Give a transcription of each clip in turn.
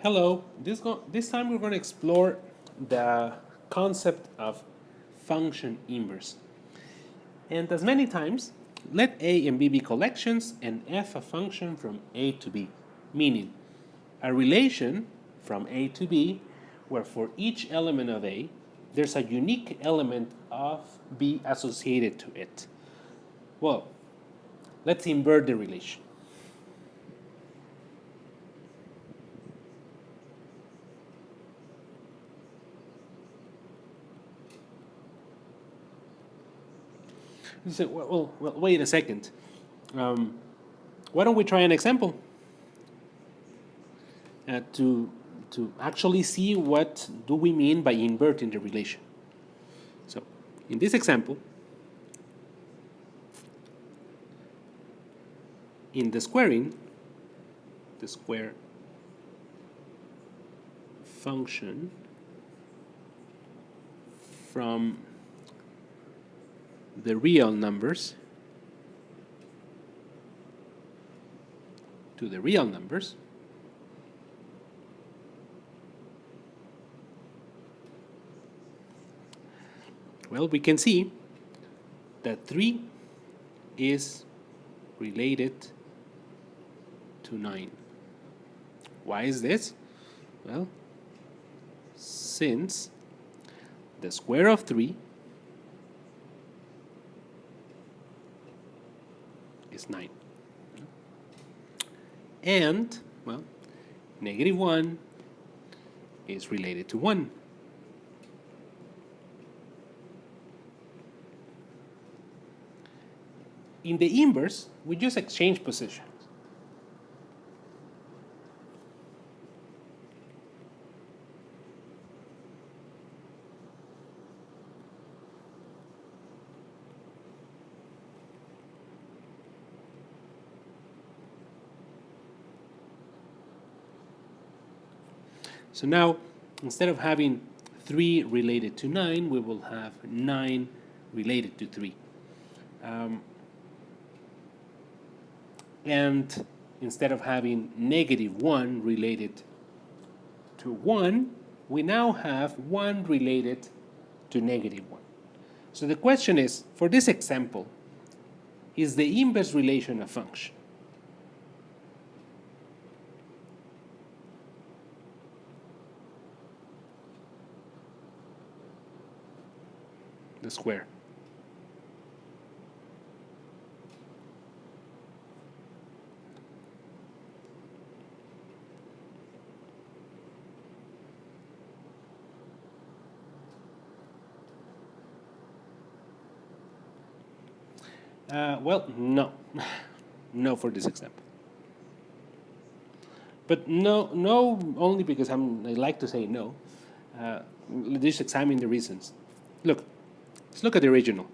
Hello, this time we're going to explore the concept of function inverse. And as many times, let A and B be collections and f a function from A to B, meaning a relation from A to B where for each element of A, there's a unique element of B associated to it. Well, let's invert the relation. You say, well, wait a second. Why don't we try an example to actually see what do we mean by inverting the relation. So, in this example, in the squaring, the square function from the real numbers to the real numbers, well, we can see that 3 is related to 9. Why is this? Well, since the square of 3 is 9. And, well, negative 1 is related to 1. In the inverse, we just exchange positions. So now, instead of having 3 related to 9, we will have 9 related to 3. And instead of having negative 1 related to 1, we now have 1 related to negative 1. So the question is, for this example, is the inverse relation a function? The square. Well, no. No for this example. But no only because I like to say no. Let's examine the reasons. Look, let's look at the original.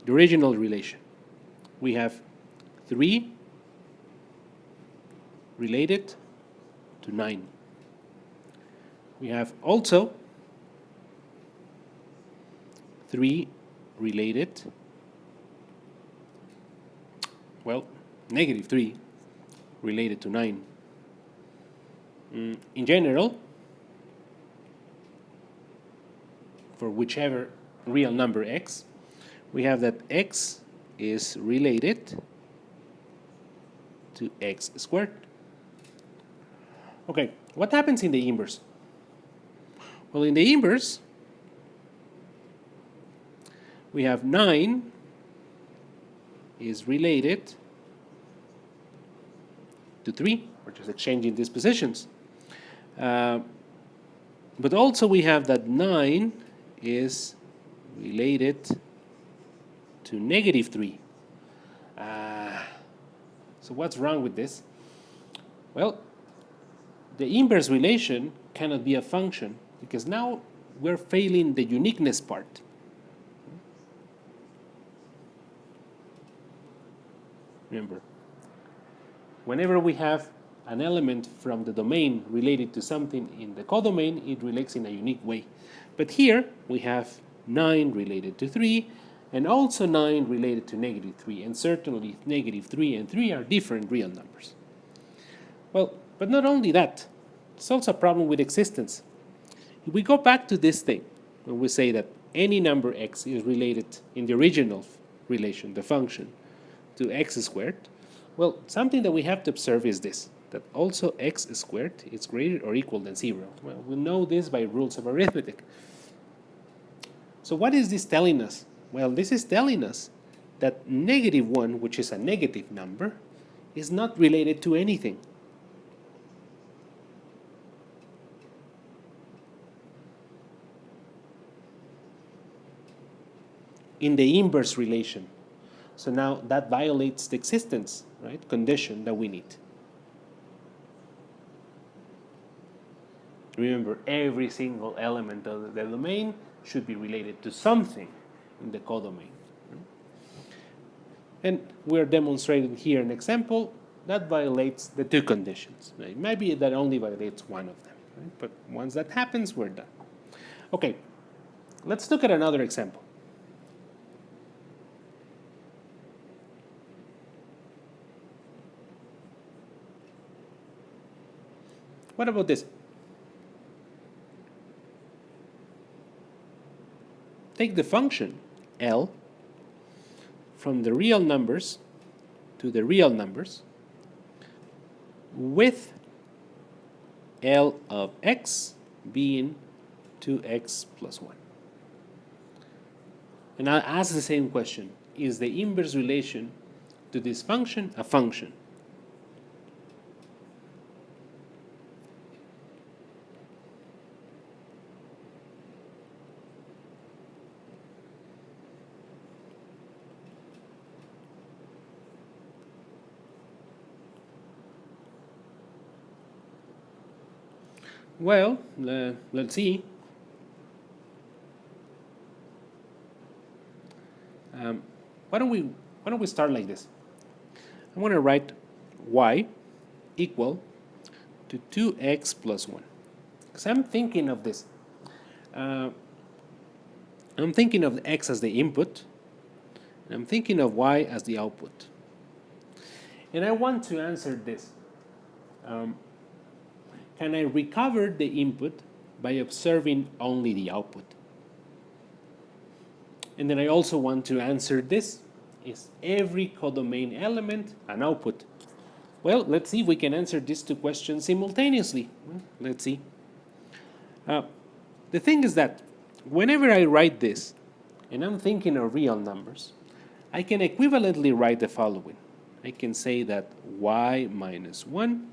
The original relation. We have 3 related to 9. We have also 3 related, well, negative 3 related to 9. In general, for whichever real number x, we have that x is related to x squared. Okay, what happens in the inverse? Well, in the inverse, we have 9 is related to 3. We're just exchanging these positions. But also we have that 9 is related to negative 3. So what's wrong with this? Well, the inverse relation cannot be a function because now we're failing the uniqueness part. Remember, whenever we have an element from the domain related to something in the codomain, it relates in a unique way. But here we have 9 related to 3, and also 9 related to negative 3, and certainly negative 3 and 3 are different real numbers. Well, But not only that, it's also a problem with existence. If we go back to this thing, when we say that any number x is related in the original relation, the function, to x squared, well, something that we have to observe is this, that also x squared is greater or equal than 0. Well, we know this by rules of arithmetic. So what is this telling us? Well, this is telling us that -1, which is a negative number, is not related to anything. In the inverse relation. So now that violates the existence, right, condition that we need. Remember, every single element of the domain should be related to something in the codomain. And we're demonstrating here an example that violates the two conditions. It might be that only violates one of them, right? But once that happens, we're done. Okay, let's look at another example. What about this? Take the function L from the real numbers to the real numbers with L of x being 2x plus 1. And I'll ask the same question. Is the inverse relation to this function a function? Well, let's see. Why don't we start like this? I'm going to write y equal to 2x plus 1. Because I'm thinking of this. I'm thinking of x as the input, and I'm thinking of y as the output. And I want to answer this. Can I recover the input by observing only the output? And then I also want to answer this. Is every codomain element an output? Well, let's see if we can answer these two questions simultaneously. Let's see. The thing is that whenever I write this, and I'm thinking of real numbers, I can equivalently write the following. I can say that y minus 1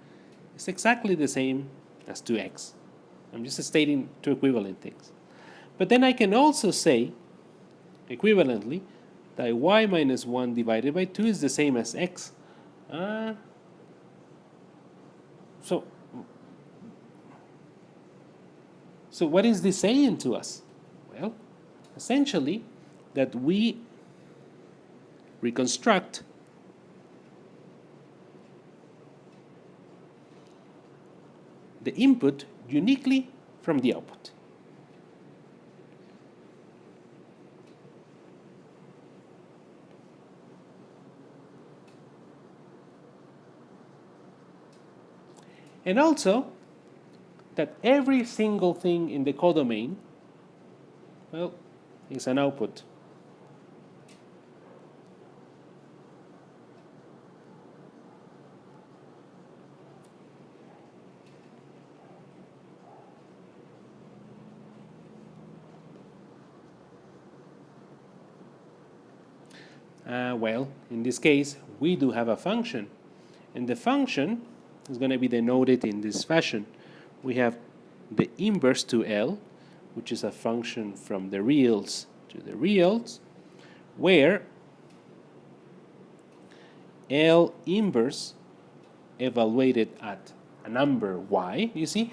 is exactly the same as 2x. I'm just stating two equivalent things. But then I can also say, equivalently, that y minus 1 divided by 2 is the same as x. So what is this saying to us? Well, essentially, that we reconstruct the input uniquely from the output. And also, that every single thing in the codomain, well, is an output. Well, in this case, we do have a function. And the function is going to be denoted in this fashion. We have the inverse to L, which is a function from the reals to the reals, where L inverse evaluated at a number y. You see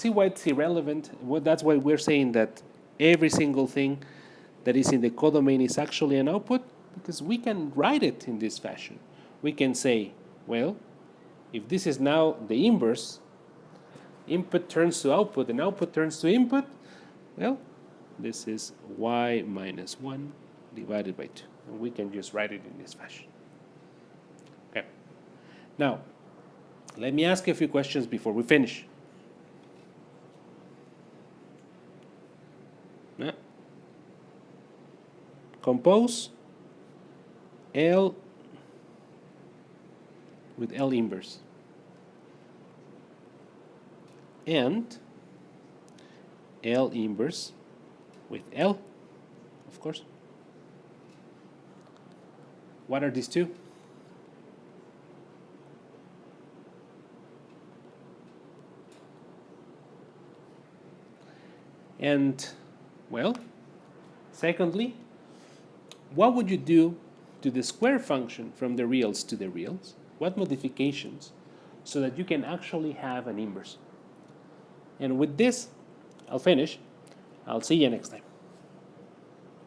why it's irrelevant? Well, that's why we're saying that every single thing that is in the codomain is actually an output, because we can write it in this fashion. We can say, well, if this is now the inverse, input turns to output and output turns to input, well, this is y minus 1 divided by 2. And we can just write it in this fashion. Okay. Now, Let me ask you a few questions before we finish. Yeah. Compose L with L inverse and L inverse with L, of course. What are these two? And, well, secondly, what would you do to the square function from the reals to the reals? What modifications so that you can actually have an inverse? And with this, I'll finish. I'll see you next time.